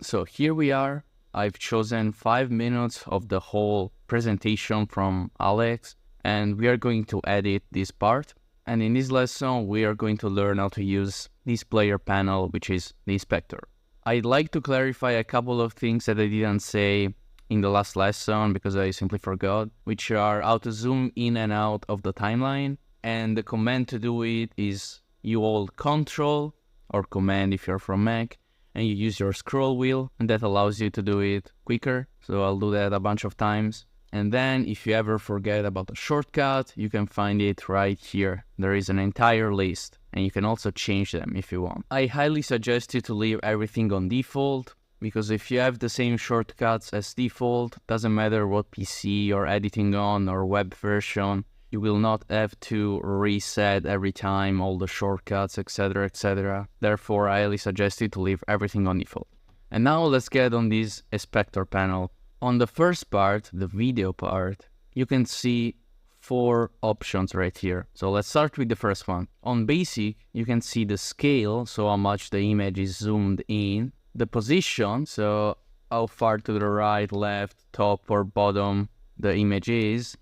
So here we are. I've chosen 5 minutes of the whole presentation from Alex, and we are going to edit this part. And in this lesson, we are going to learn how to use this player panel, which is the inspector. I'd like to clarify a couple of things that I didn't say in the last lesson because I simply forgot, which are how to zoom in and out of the timeline. And the command to do it is you hold Control or Command if you're from Mac, and you use your scroll wheel, and that allows you to do it quicker. So I'll do that a bunch of times. And then if you ever forget about a shortcut, you can find it right here. There is an entire list, and you can also change them if you want. I highly suggest you to leave everything on default, because if you have the same shortcuts as default, doesn't matter what PC you're editing on or web version, you will not have to reset every time all the shortcuts, etc, etc. Therefore, I highly suggest you to leave everything on default. And now let's get on this inspector panel. On the first part, the video part, you can see 4 options right here. So let's start with the first one. On basic, you can see the scale, so how much the image is zoomed in, the position, so how far to the right, left, top or bottom the image is.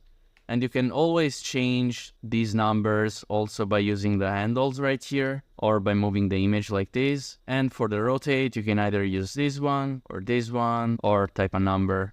And you can always change these numbers also by using the handles right here or by moving the image like this. And for the rotate, you can either use this one or type a number.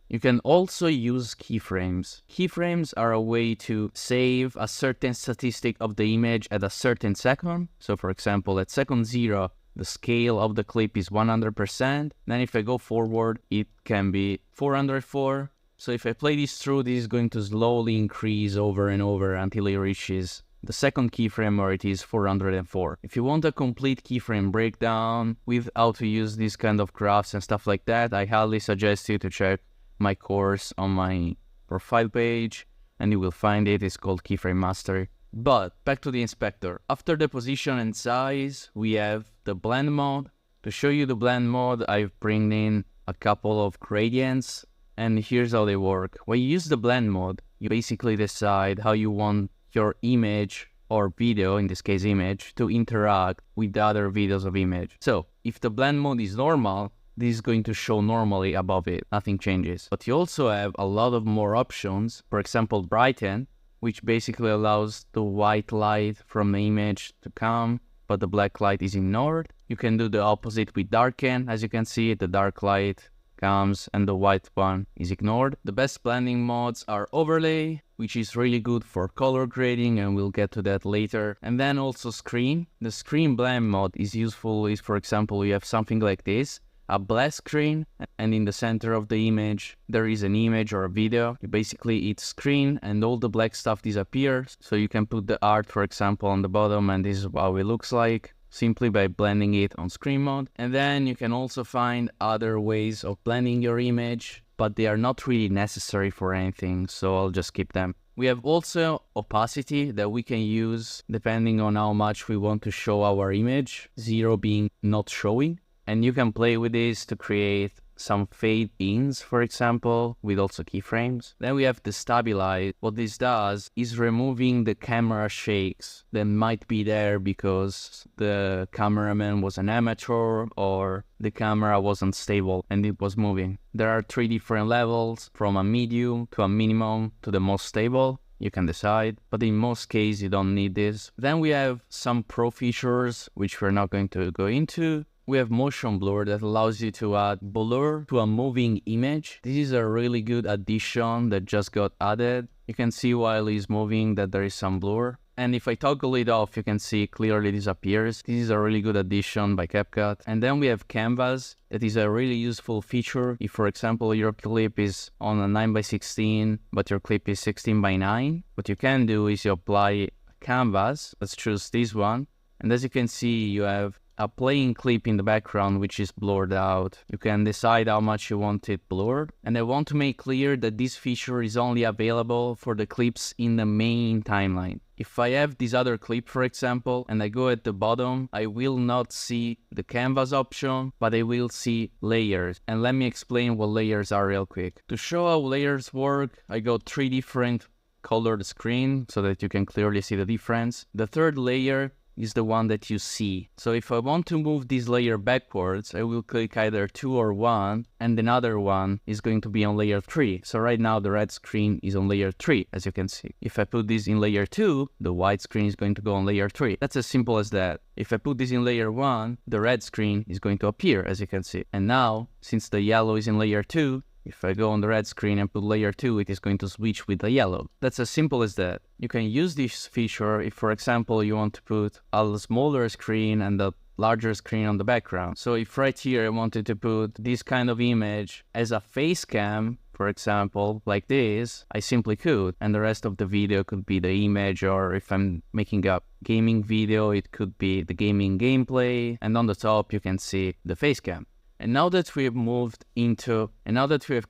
You can also use keyframes. Keyframes are a way to save a certain statistic of the image at a certain second. So for example, at second 0, the scale of the clip is 100%. Then if I go forward, it can be 404. So if I play this through, this is going to slowly increase over and over until it reaches the second keyframe where it is 404. If you want a complete keyframe breakdown with how to use these kind of graphs and stuff like that, I highly suggest you to check my course on my profile page, and you will find it. It's called Keyframe Mastery. But back to the inspector. After the position and size, we have the blend mode. To show you the blend mode, I've brought in a couple of gradients. And here's how they work. When you use the blend mode, you basically decide how you want your image or video, in this case image, to interact with the other videos of image. So if the blend mode is normal, this is going to show normally above it. Nothing changes. But you also have a lot of more options. For example, brighten, which basically allows the white light from the image to come, but the black light is ignored. You can do the opposite with darken. As you can see, the dark light comes and the white one is ignored. The best blending modes are overlay, which is really good for color grading, and we'll get to that later. And then also screen. The screen blend mode is useful if, for example, you have something like this, a black screen, and in the center of the image there is an image or a video. Basically it's screen and all the black stuff disappears, so you can put the art, for example, on the bottom, and this is how it looks like, simply by blending it on screen mode. And then you can also find other ways of blending your image, but they are not really necessary for anything, so I'll just skip them. We have also opacity that we can use depending on how much we want to show our image, 0 being not showing. And you can play with this to create some fade-ins, for example, with also keyframes. Then we have the stabilize. What this does is removing the camera shakes that might be there because the cameraman was an amateur or the camera wasn't stable and it was moving. There are 3 different levels, from a medium to a minimum to the most stable. You can decide, but in most cases you don't need this. Then we have some pro features, which we're not going to go into. We have motion blur that allows you to add blur to a moving image. This is a really good addition that just got added. You can see while he's moving that there is some blur. And if I toggle it off, you can see clearly disappears. This is a really good addition by CapCut. And then we have canvas. That is a really useful feature. If, for example, your clip is on a 9x16, but your clip is 16x9, what you can do is you apply canvas. Let's choose this one. And as you can see, you have a playing clip in the background which is blurred out. You can decide how much you want it blurred. And I want to make clear that this feature is only available for the clips in the main timeline. If I have this other clip, for example, and I go at the bottom, I will not see the canvas option, but I will see layers. And let me explain what layers are real quick. To show how layers work, I got 3 different colored screen so that you can clearly see the difference. The third layer is the one that you see. So if I want to move this layer backwards, I will click either 2 or 1, and another one is going to be on layer 3. So right now the red screen is on layer 3, as you can see. If I put this in layer 2, the white screen is going to go on layer 3. That's as simple as that. If I put this in layer 1, the red screen is going to appear, as you can see. And now, since the yellow is in layer 2, if I go on the red screen and put layer 2, it is going to switch with the yellow. That's as simple as that. You can use this feature if, for example, you want to put a smaller screen and a larger screen on the background. So if right here I wanted to put this kind of image as a face cam, for example, like this, I simply could. And the rest of the video could be the image, or if I'm making a gaming video, it could be the gaming gameplay. And on the top, you can see the face cam. And now that we have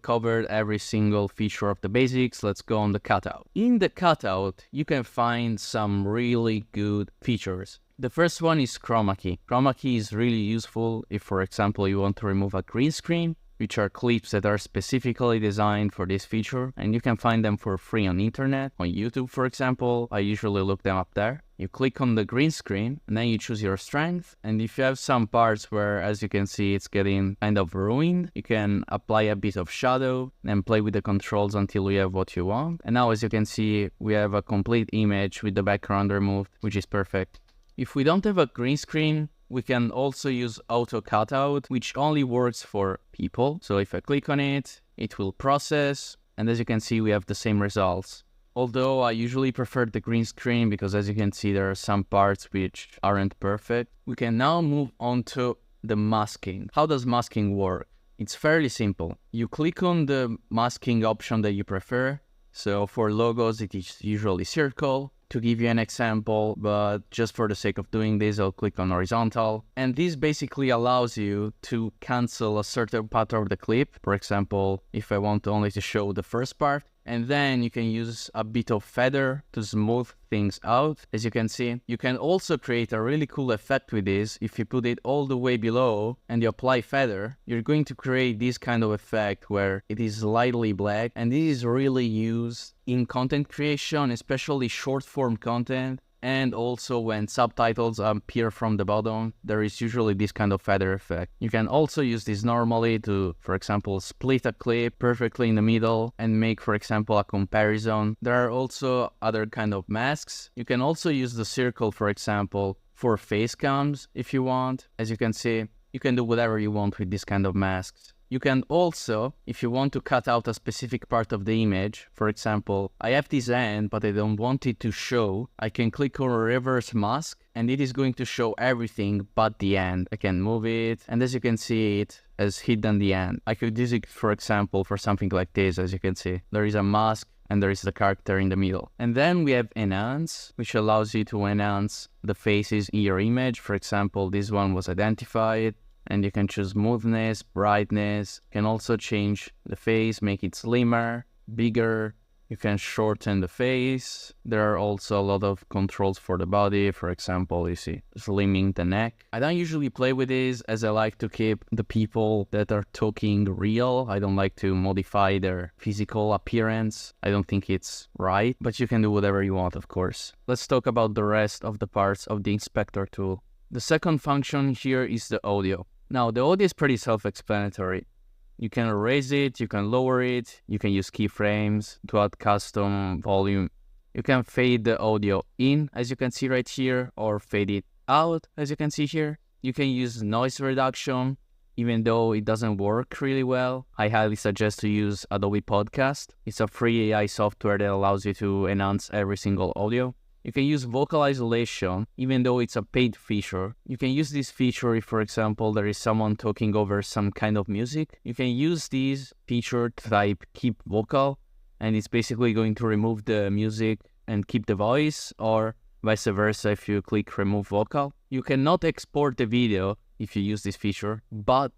covered every single feature of the basics, let's go on the cutout. In the cutout, you can find some really good features. The first one is chroma key. Chroma key is really useful if, for example, you want to remove a green screen, which are clips that are specifically designed for this feature, and you can find them for free on internet, on YouTube, for example. I usually look them up there. You click on the green screen, and then you choose your strength, and if you have some parts where, as you can see, it's getting kind of ruined, you can apply a bit of shadow and play with the controls until you have what you want. And now, as you can see, we have a complete image with the background removed, which is perfect. If we don't have a green screen, we can also use auto cutout, which only works for people. So if I click on it, it will process, and as you can see, we have the same results. Although I usually prefer the green screen because, as you can see, there are some parts which aren't perfect. We can now move on to the masking. How does masking work? It's fairly simple. You click on the masking option that you prefer. So for logos, it is usually circle. To give you an example, but just for the sake of doing this, I'll click on horizontal. And this basically allows you to cancel a certain part of the clip. For example, if I want only to show the first part, and then you can use a bit of feather to smooth things out. As you can see, you can also create a really cool effect with this. If you put it all the way below and you apply feather, you're going to create this kind of effect where it is slightly black, and this is really used in content creation, especially short form content. And also when subtitles appear from the bottom, there is usually this kind of feather effect. You can also use this normally to, for example, split a clip perfectly in the middle and make, for example, a comparison. There are also other kind of masks. You can also use the circle, for example, for face cams if you want. As you can see, you can do whatever you want with this kind of masks. You can also, if you want to cut out a specific part of the image, for example, I have this end, but I don't want it to show, I can click on reverse mask, and it is going to show everything but the end. I can move it, and as you can see, it has hidden the end. I could use it, for example, for something like this. As you can see, there is a mask, and there is the character in the middle. And then we have enhance, which allows you to enhance the faces in your image. For example, this one was identified. And you can choose smoothness, brightness. You can also change the face, make it slimmer, bigger. You can shorten the face. There are also a lot of controls for the body. For example, you see, slimming the neck. I don't usually play with this as I like to keep the people that are talking real. I don't like to modify their physical appearance. I don't think it's right, but you can do whatever you want, of course. Let's talk about the rest of the parts of the inspector tool. The second function here is the audio. Now, the audio is pretty self-explanatory. You can raise it, you can lower it, you can use keyframes to add custom volume. You can fade the audio in, as you can see right here, or fade it out, as you can see here. You can use noise reduction, even though it doesn't work really well. I highly suggest to use Adobe Podcast. It's a free AI software that allows you to enhance every single audio. You can use vocal isolation, even though it's a paid feature. You can use this feature if, for example, there is someone talking over some kind of music. You can use this feature to type keep vocal, and it's basically going to remove the music and keep the voice, or vice versa if you click remove vocal. You cannot export the video if you use this feature, but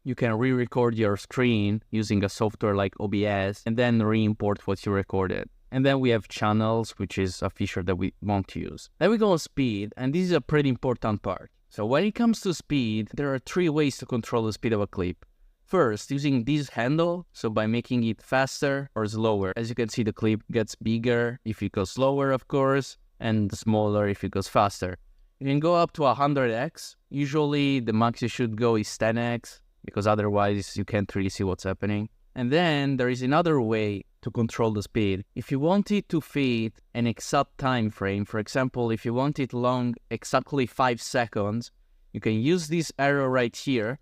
you can re-record your screen using a software like OBS and then re-import what you recorded. And then we have channels, which is a feature that we won't use. Then we go on speed, and this is a pretty important part. So when it comes to speed, there are 3 ways to control the speed of a clip. First, using this handle, so by making it faster or slower. As you can see, the clip gets bigger if it goes slower, of course, and smaller if it goes faster. You can go up to 100x. Usually the max you should go is 10x because otherwise you can't really see what's happening. And then there is another way to control the speed. If you want it to fit an exact time frame, for example, if you want it long exactly 5 seconds, you can use this arrow right here,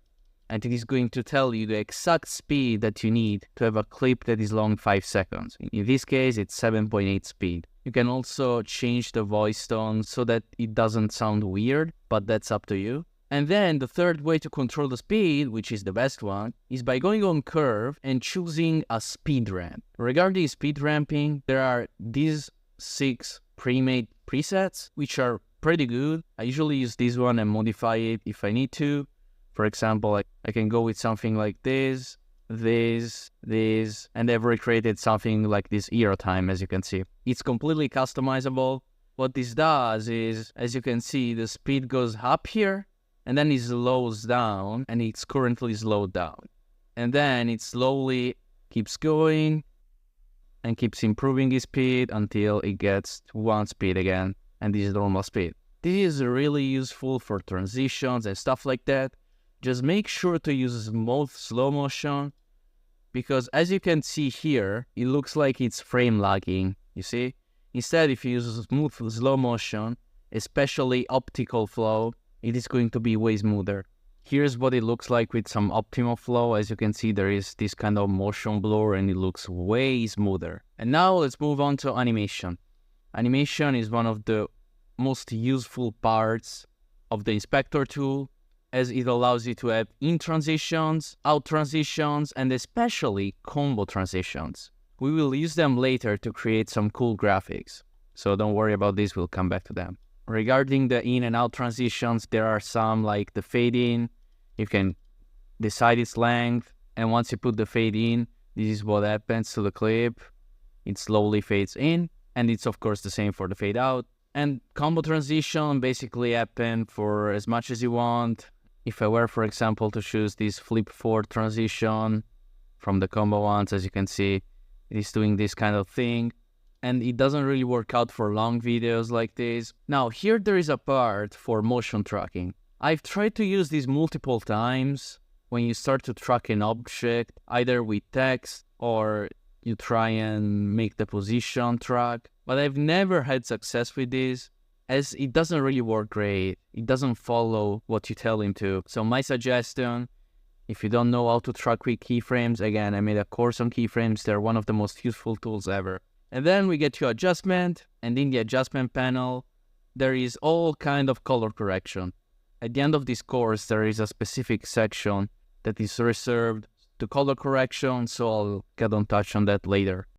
and it is going to tell you the exact speed that you need to have a clip that is long 5 seconds. In this case, it's 7.8 speed. You can also change the voice tone so that it doesn't sound weird, but that's up to you. And then the third way to control the speed, which is the best one, is by going on curve and choosing a speed ramp. Regarding speed ramping, there are these 6 pre-made presets, which are pretty good. I usually use this one and modify it if I need to. For example, I can go with something like this, and I've recreated something like this ear time, as you can see. It's completely customizable. What this does is, as you can see, the speed goes up here, and then it slows down, and it's currently slowed down. And then it slowly keeps going, and keeps improving its speed until it gets to 1 speed again, and this is normal speed. This is really useful for transitions and stuff like that. Just make sure to use smooth slow motion, because as you can see here, it looks like it's frame lagging, you see? Instead, if you use smooth slow motion, especially optical flow, it is going to be way smoother. Here's what it looks like with some optimal flow. As you can see, there is this kind of motion blur and it looks way smoother. And now let's move on to animation. Animation is one of the most useful parts of the inspector tool, as it allows you to have in transitions, out transitions, and especially combo transitions. We will use them later to create some cool graphics, so don't worry about this, we'll come back to them. Regarding the in and out transitions, there are some like the fade in. You can decide its length, and once you put the fade in, this is what happens to the clip. It slowly fades in, and it's of course the same for the fade out. And combo transition basically happen for as much as you want. If I were, for example, to choose this flip forward transition from the combo ones, as you can see, it is doing this kind of thing. And it doesn't really work out for long videos like this. Now, here there is a part for motion tracking. I've tried to use this multiple times when you start to track an object, either with text or you try and make the position track. But I've never had success with this, as it doesn't really work great. It doesn't follow what you tell him to. So my suggestion, if you don't know how to track with keyframes, again, I made a course on keyframes. They're one of the most useful tools ever. And then we get to adjustment, and in the adjustment panel, there is all kind of color correction. At the end of this course, there is a specific section that is reserved to color correction, so I'll get on touch on that later.